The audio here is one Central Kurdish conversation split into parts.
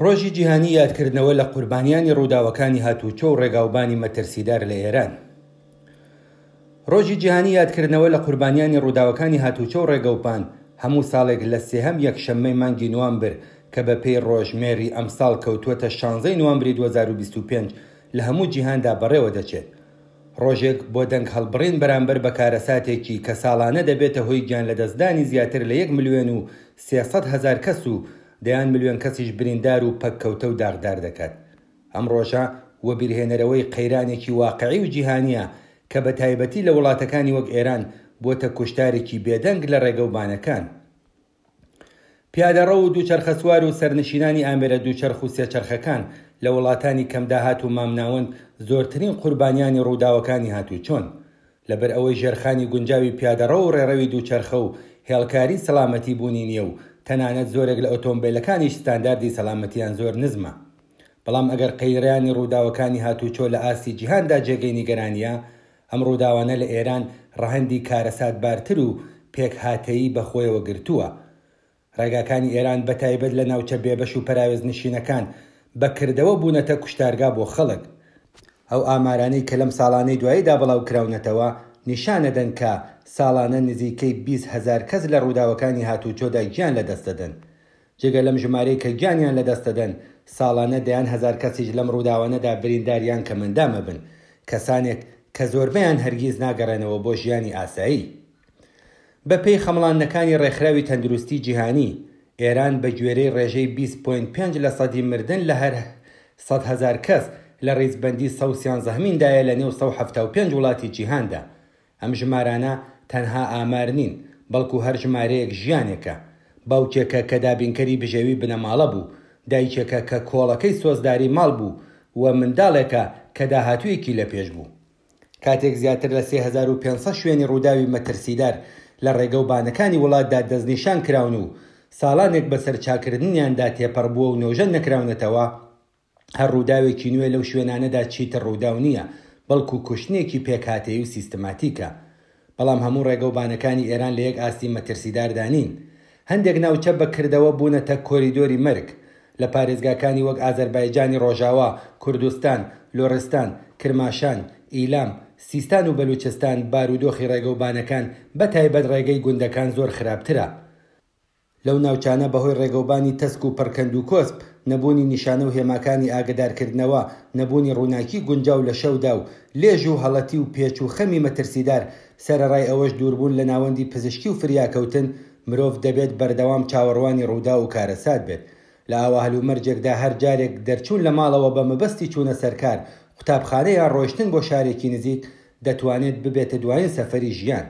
ڕۆژی جیهانی یادکردنەوە لە قوربانیانی ڕووداوەکانی هاتووچۆ و ڕێگاوبانی مەترسیدار لە ئێران. ڕۆژی جیهانی یادکردنەوە لە قوربانیانی ڕووداوەکانی هاتووچۆ و ڕێگەوپان هەموو ساڵێک لە سێهەم یەکشەممەی مانگی نوامبر کە بە پێی ڕۆژمێری ئەمساڵ کەوتووەتە 16 نوامبری 2025 لە هەموو جیهاندا بەڕێوە دەچێت. ڕۆژێک بۆ دەنگ هەڵبڕین بەرامبەر بە کارەساتێکی کە ساڵانە دەبێتە هۆی گیان لەدەستدانی زیاتر لە 1,300,000 کەس و دەیان ملیۆن کەسیش بریندار و پەککەوتە و داغدار دەکات. ئەم ڕۆژە وە بیرهێنەرەوەی قەیرانێکی واقعی و جیهانیە کە بە تایبەتی لە وڵاتەکانی وەک ئێران بۆتە کوشتارێکی بێدەنگ لە ڕێگەوبانەکان. پیادەڕە و دووچەرخەسوار و سەرنشینانی ئامێرە دووچەرخ و سێچەرخەکان لە وڵاتانی کەمداهات و مامناوەند زۆرترین قوربانیانی ڕووداوەکانی هاتووچۆن. لەبەر ئەوەی ژێرخانی گونجاوی پیادەڕە و ڕێڕەوی دووچەرخە و هێڵکاری سەلامەتی بوونی نییە و تەنانەت زۆرێک لە ئۆتۆمبیلەکانیش ستانداردی سەلامەتیان زۆر نزمە. بەڵام ئەگەر قەیرانی ڕووداوەکانی هاتووچۆ لە ئاستی جیهاندا جێگەی نیگەرانیە، ئەم ڕووداوانە لە ئێران ڕەهەندی کارەسات بارتر و پێکهاتەیی بەخۆیەوە گرتووە. ڕێگاکانی ئێران بە تایبەت لە ناوچە بێبەش و پەراوێز نشینەکان بەکردەوە بوونەتە کوشتارگا بۆ خەڵک. ئەو ئامارانەی کە لەم ساڵانەی دواییدا بڵاو کراونەتەوە نیشانەدەن کە ساڵانە نزیکەی 20,000 کەس لە ڕووداوەکانی هاتووچۆدا گیان لەدەست دەدەن. جێگە لەم ژمارەی کە گیانیان لەدەست دەدەن، ساڵانە دەیان 1000 کەسیش لەم ڕووداوانەدا برینداریان کە مندامە بن، کەسانێک کە زۆربەیان هەرگیز ناگەڕێنەوە بۆ ژیانی ئاسایی. بە پێی خەمڵانەکانی ڕێکخراوی تەندروستی جیهانی، ئێران بە گوێرەی ڕێژەی 20.5 لە سەدی مردن لە هەر 100,000 کەس لە ڕیزبەندی 113میندایە لە نێو 175 وڵاتی جیهاندا. ئەم ژمارانە تەنها ئامار نین، بەڵکو هەر ژمارەیەک ژیانێکە. باوکێکە کە دابینکەری بژێوی بنەماڵە بوو، دایکێکە کە کۆڵەکەی سۆزداری ماڵ بوو و منداڵێکە کە داهاتوویەکی لە پێش بوو. کاتێک زیاتر لە 3500 شوێنی ڕووداوی مەترسیدار لە ڕێگەوبانەکانی وڵاتدا دەستنیشان کراون و ساڵانێک بەسەر چاکردنیاندا تێپەڕبووە و نۆژەن نەکراونەتەوە، هەر ڕووداوێکی نوێ لەو شوێنانەدا چیتر ڕووداو نییە، بەڵکو کوشتنێکی پێکهاتەیی و سیستماتیکە. بەڵام هەموو ڕێگەوبانەکانی ئێران لە یەک ئاستی مەترسیداردا نین. هەندێک ناوچە بەکردەوە بوونەتە کۆریدۆری مەرگ. لە پارێزگاکانی وەک ئازەربایجانی ڕۆژاوا، کوردستان، لۆڕستان، کرماشان، ئیلام، سیستان و بەلوچستان بارودۆخی ڕێگەوبانەکان بە تایبەت ڕێگەی گوندەکان زۆر خراپترە. لەو ناوچانە بەهۆی ڕێگەوبانی تەسک و پەرکەند و کۆسپ، نەبوونی نیشانە و هێماکانی ئاگدارکردنەوە، نەبوونی ڕووناکی گونجاو لە شەودا و لێژ و هەڵەتی و پێچ و خەمی مەترسیدار، سەرەڕای ئەوەش دووربوون لە ناوەندی پزیشکی و فریاکەوتن، مرۆڤ دەبێت بەردەوام چاوەڕوانی ڕوودا و کارەسات بێت. لە ئاوا هەلومەرجێکدا هەر جارێک دەرچوون لە ماڵەوە بە مەبەستی چوونە سەرکار، قوتابخانەیە ڕۆیشتن بۆ شارێکی نزیک دەتوانێت ببێتە دوایین سەفەری ژیان.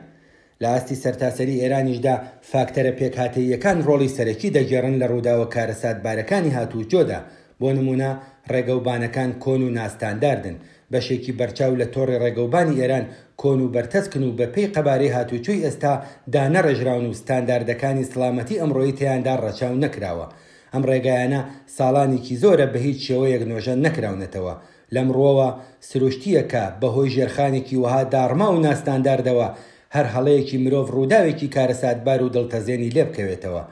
لە ئاستی سەرتاسەری ئێرانیشدا فاکتەرە پێکهاتەییەکان ڕۆڵی سەرەکی دەگێڕن لە ڕووداوە کارەساتبارەکانی هاتووچۆدا. بۆ نمونە ڕێگەوبانەکان کۆن و ناستانداردن، بەشێکی بەرچاو لە تۆڕی ڕێگەوبانی ئێران کۆن و بەرتەسکن و بە پێی قەبارەی هاتووچۆی ئێستا دانەڕێژراون و ستانداردەکانی سڵامەتی ئەمڕۆیی تیاندا ڕەچاو نەکراوە. ئەم ڕێگایانە ساڵانێکی زۆرە بە هیچ شێوەیەک نۆژەن نەکراونەتەوە. لەم ڕۆوە سروشتیەکە بەهۆی ژێرخانێکی وەها داڕما و ناستانداردەوە هەر هەڵەیەکی مرۆڤ ڕووداوێکی کارەساتبار و دڵتەزێنی لێ بکەوێتەوە.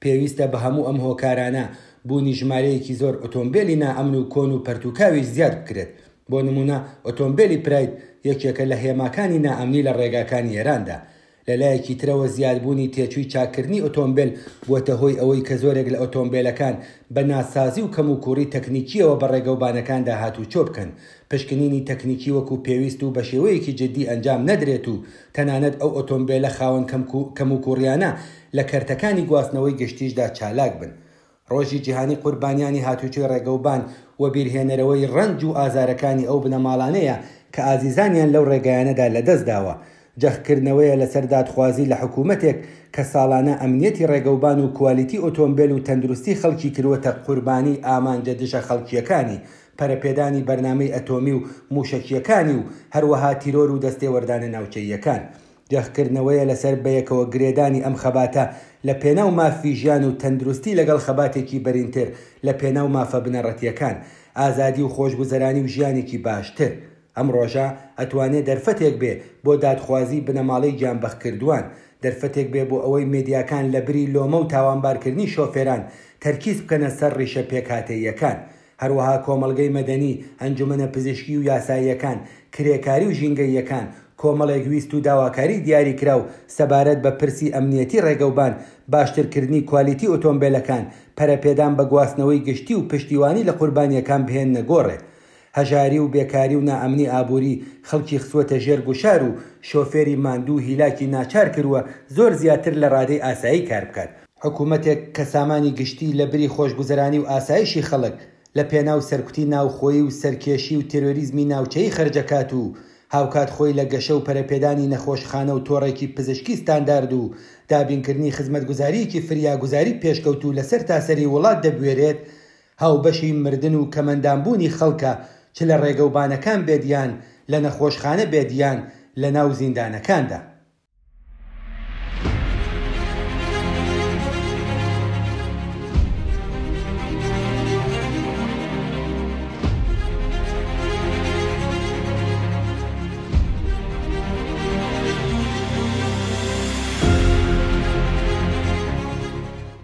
پێویستە بە هەموو ئەم هۆکارانە بوونی ژمارەیەکی زۆر ئۆتۆمبیلی نائەمن و کۆن و پەرتوکاوی زیاد بکرێت. بۆ نمونە ئۆتۆمبیلی پراید یەکێکە لە هێماکانی نائەمنی لە ڕێگاکانی ئێراندا. لەلایەکی ترەوە زیادبوونی تێچووی چاکردنی ئۆتۆمبیل بووەتە هۆی ئەوەی کە زۆرێک لە ئۆتۆمبیلەکان بە ناسازی و کەموکوڕی تەکنیکیەوە بە ڕێگەوبانەکاندا هاتووچۆ بکەن. پشکنینی تەکنیکی وەکو پێویست و بە شێوەیەکی جدی ئەنجام نەدرێت و تەنانەت ئەو ئۆتۆمبیلە خاوەن کەموکوڕیانە لە کەرتەکانی گواستنەوەی گەشتیشدا چالاک بن. ڕۆژی جیهانی قوربانیانی هاتووچۆی ڕێگەوبان و بیرهێنەرەوەی ڕەنج و ئازارەکانی ئەو بنەماڵانەیە کە ئازیزانیان لەو ڕێگایانەدا لەدەست داوە. جەخکردنەوەیە لەسەر دادخوازی لە حکوومەتێک کە ساڵانە ئەمنیەتی ڕێگەوبان و کوالیتی ئۆتۆمبیل و تەندروستی خەڵکی کردوەتە قوربانی ئامانجە دژە خەڵکیەکانی، پەرەپێدانی بەرنامەی ئەتۆمی و موشەکیەکانی و هەروەها تیرۆر و دەستێوەردانە ناوچەییەکان. جەخکردنەوەیە لەسەر بەیەکەوە گرێدانی ئەم خەباتە لە پێناو مافی ژیان و تەندروستی لەگەڵ خەباتێکی بەرینتر لە پێناو مافە بنەڕەتیەکان، ئازادی و خۆشگوزەرانی و ژیانێکی باشتر. ئەم ڕۆژە ئەتوانێت دەرفەتێک بێ بۆ دادخوازی بنەماڵەی گیانبەخکردووان، دەرفەتێک بێ بۆ ئەوەی مێدیاکان لە بری لۆمە و تاوانبارکردنی شۆفێران تەرکیز بکەنە سەر ڕیشە پێکهاتەییەکان. هەروەها کۆمەڵگەی مەدەنی، ئەنجومەنە پزیشکی و یاساییەکان، کرێکاری و ژینگەییەکان کۆمەڵێک ویست و داواکاری دیاری کرا و سەبارەت بە پرسی ئەمنیەتی ڕێگەوبان، باشترکردنی کوالیتی ئۆتۆمبیلەکان، پەرەپێدان بە گواستنەوەی گشتی و پشتیوانی لە قوربانیەکان بهێننە گۆڕێ. هەژاری و بێکاری و نائەمنی ئابووری خەڵکی خسوەتە ژێر گوشار و شۆفێری ماندوو هیلاکی ناچار کردووە زۆر زیاتر لە ڕادەی ئاسایی کار بکات. حکوومەتێک کە سامانی گشتی لە بری خۆشگوزەرانی و ئاسایشی خەڵک لە پێناو سەرکوتی ناوخۆیی و سەرکێشی و تێرۆریزمی ناوچەی خەرجەکات و هاوکات خۆی لە گەشە و پەرەپێدانی نەخۆشخانە و تۆڕێکی پزیشکی ستاندارد و دابینکردنی خزمەتگوزاریەکی فریاگوزاری پێشکەوت و لەسەر تاسەری وڵات دەبوێرێت، هاوبەشی مردن و کەمەندانبوونی خەڵکە چ لە ڕێگەوبانەکان بێدیان لە نەخۆشخانە بێدیان لە ناو زیندانەکاندا.